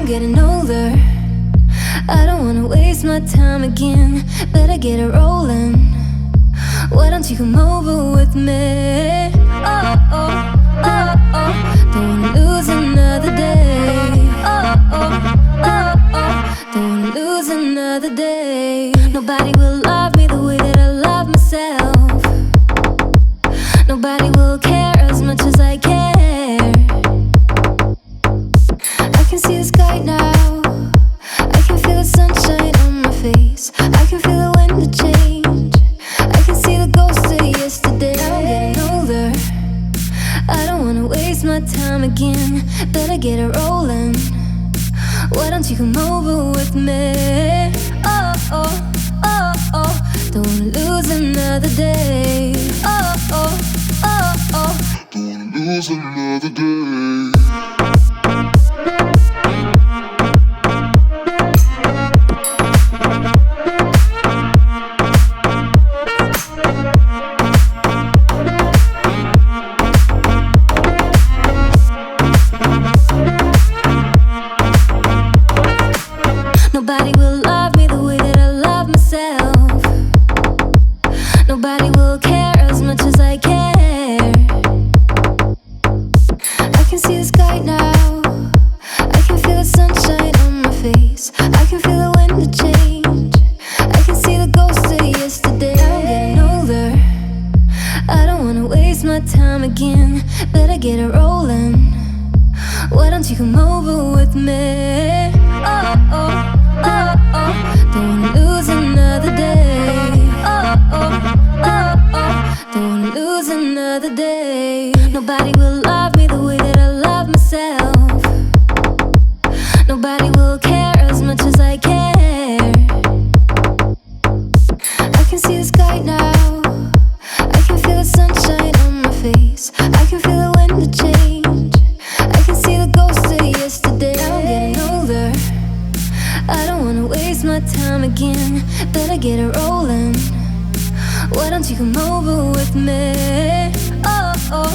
getting older. I don't wanna waste my time again. Better get it rolling. Why don't you come over with me? Oh, oh, oh, oh. Don't wanna lose another day. Oh, oh, oh, oh. Don't wanna lose another day. Nobody will love me the way that I love myself. Nobody will care as much as I care. I can see the sky now. I can feel the sunshine on my face. I can feel the wind to change. I can see the ghost of yesterday. I'm getting older. I don't wanna waste my time again. Better get it rolling. Why don't you come over with me? Oh, oh, oh, oh. Don't wanna lose another day. Oh, oh, oh, oh. Don't wanna lose another day. Nobody will love me the way that I love myself. Nobody will care as much as I care. I can see the sky now. I can feel the sunshine on my face. I can feel the wind to change. I can see the ghost of yesterday. again. Better get it rolling. Why don't you come over with me? Oh, oh, oh, oh. Don't wanna lose another day. Oh, oh, oh, oh. Don't wanna lose another day. Nobody will love me the way that I love myself. Nobody will care as much as I care. I can see the sky now. I can feel the sunshine on my face. I can feel the wind to change. I can see the ghost of yesterday. I'm getting older. I don't wanna waste my time again. Better get it rolling. Why don't you come over with me? Oh, oh,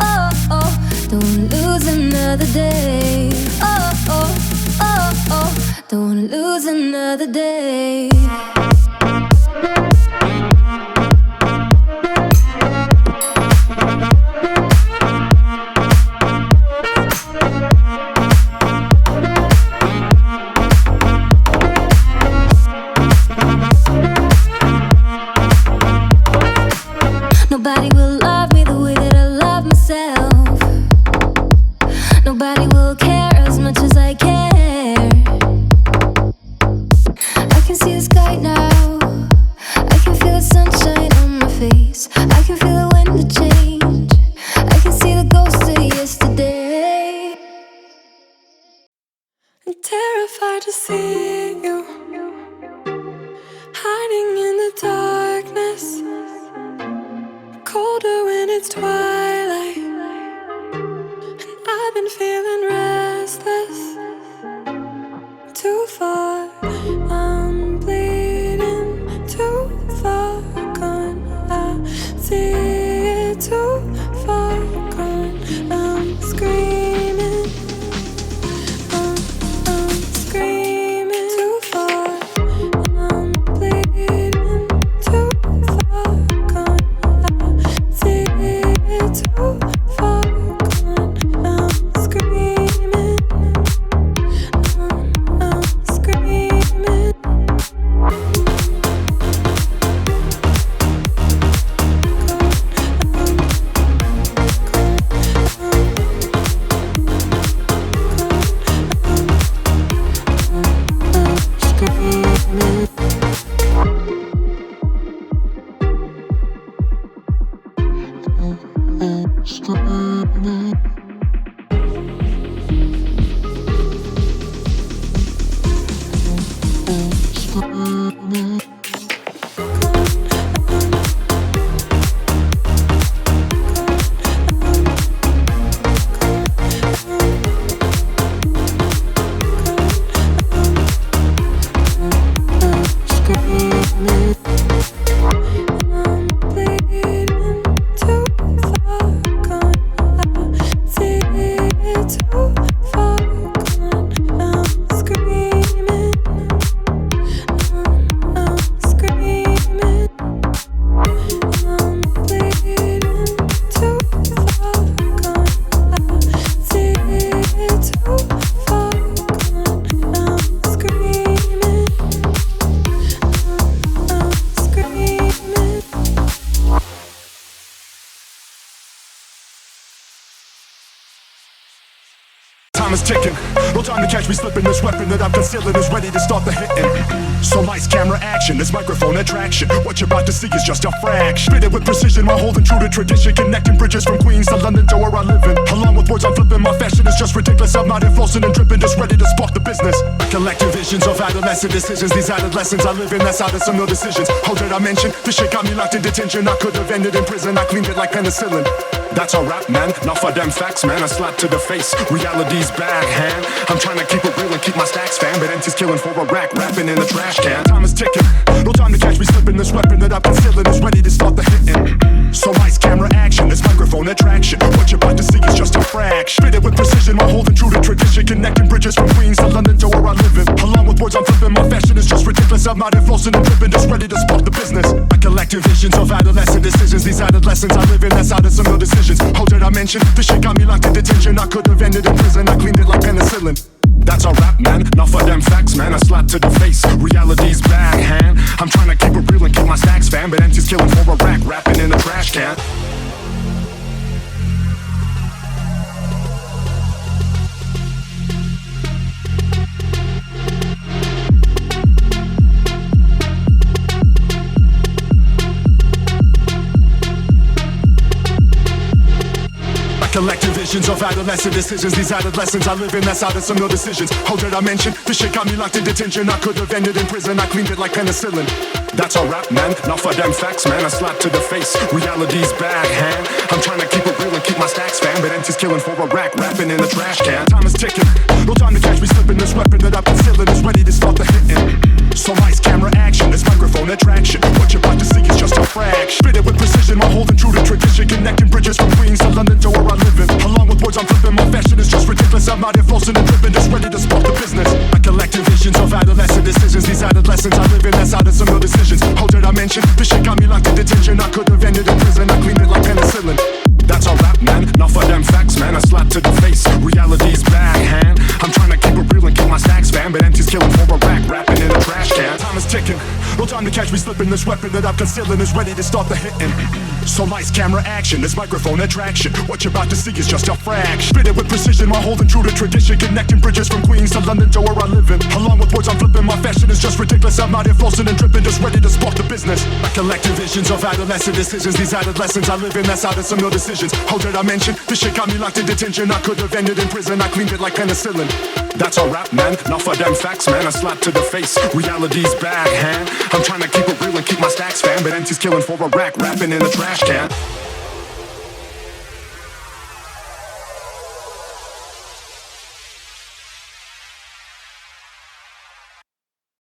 oh, oh. Don't wanna lose another day. Oh, oh, oh, oh. Don't wanna lose another day. Nobody will love me the way that I love myself. Nobody will care as much as I care. I can see the sky now. I can feel the sunshine on my face. I can feel the wind to change. I can see the ghost of yesterday. I'm terrified to see you hiding in the darkness. Colder when it's twilight, and I've been feeling restless. Too far, I'm bleeding. Too far gone, I see it. Too far gone, I'm screaming. I'm screaming. Too far, I'm bleeding. Too far gone. Too far gone, I'm screaming. I'm screaming. Time is ticking, no time to catch me slipping. This weapon that I'm concealing is ready to start the hitting. So lights, camera, action, this microphone attraction. What you're about to see is just a fraction. Fitted with precision while holding true to tradition. Connecting bridges from Queens to London to where I live in. Along with words I'm flipping, my fashion is just ridiculous. I'm not flossing and dripping, just ready to spark the business. Collective visions of adolescent decisions. These added lessons I live in, that's how there's some real decisions. How did I mention? This shit got me locked in detention. I could have ended in prison, I cleaned it like penicillin. That's a rap, man, not for them facts, man. A slap to the face, reality's back, hand. I'm trying to keep it real and keep my stacks, fam. But empty's killing for a rack, rapping in the trash can. Time is ticking, no time to catch me slipping. This weapon that I'm concealing is ready to start the hitting. So lights, camera, action, this microphone attraction. What you're about to see is just a fraction. Fitted with precision while holding true to tradition. Connecting bridges from Queens to London to where I live in. Along with words I'm flipping, my fashion is just ridiculous. I'm not flossing and dripping, just ready to spark the business. I collective visions of adolescent decisions. These added lessons I live in, that's how there's some real decisions. How did I mention? This shit got me locked in detention. I could have ended in prison, I cleaned it like penicillin. That's a rap, man, not for them facts, man. A slap to the face, reality's back, hand. I'm trying to keep it real and keep my stacks, fam. But empty's killing for a rack, rapping in the trash can. visions of adolescent decisions. These added lessons I live in, that's out of some real decisions. How did I mention? This shit got me locked in detention. I could have ended in prison, I cleaned it like penicillin. That's all rap, man, not for them facts, man. I slap to the face, reality's bad hand. I'm trying to keep it real and keep my stacks fam, but empty's killing for a rack, rapping in the trash can. Time is ticking, no time to catch me slipping. This weapon that I've been stealing is ready to start the hitting. So lights, camera, action, this microphone attraction. What you're about to see is just a fraction. Spit it with precision while holding true to tradition. Connecting bridges from Queens to London to where I live in. Along with words I'm flipping, my fashion is just ridiculous. I'm out here flossing and dripping, just ready to spark the business. I collective visions of adolescent decisions. These added lessons I live in, that's out of some real decisions. How did I mention? This shit got me locked in detention. I could have ended in prison, I cleaned it like penicillin. That's all rap, man, not for them facts, man. I slap to the face, reality's backhand. I'm trying to keep it real and keep my stacks fam, but empty's killing for a rack, rapping in a trash can. Time is ticking, no time to catch me slipping. This weapon that I'm concealing is ready to start the hitting. So lights, camera, action, this microphone attraction. What you're about to see is just a fraction. Spit it with precision while holding true to tradition. Connecting bridges from Queens to London to where I live in. Along with words I'm flipping, my fashion is just ridiculous. I'm out here flossing and dripping, just ready to spark the business. I collective visions of adolescent decisions. These added lessons I live in, that's out of some real decisions. How did I mention? This shit got me locked in detention. I could have ended in prison, I cleaned it like penicillin. That's all rap, man, not for them facts, man. I slap to the face, reality's backhand. I'm trying to keep it real and keep my stacks fam, but empty's killing for a rack, rapping in a trash can.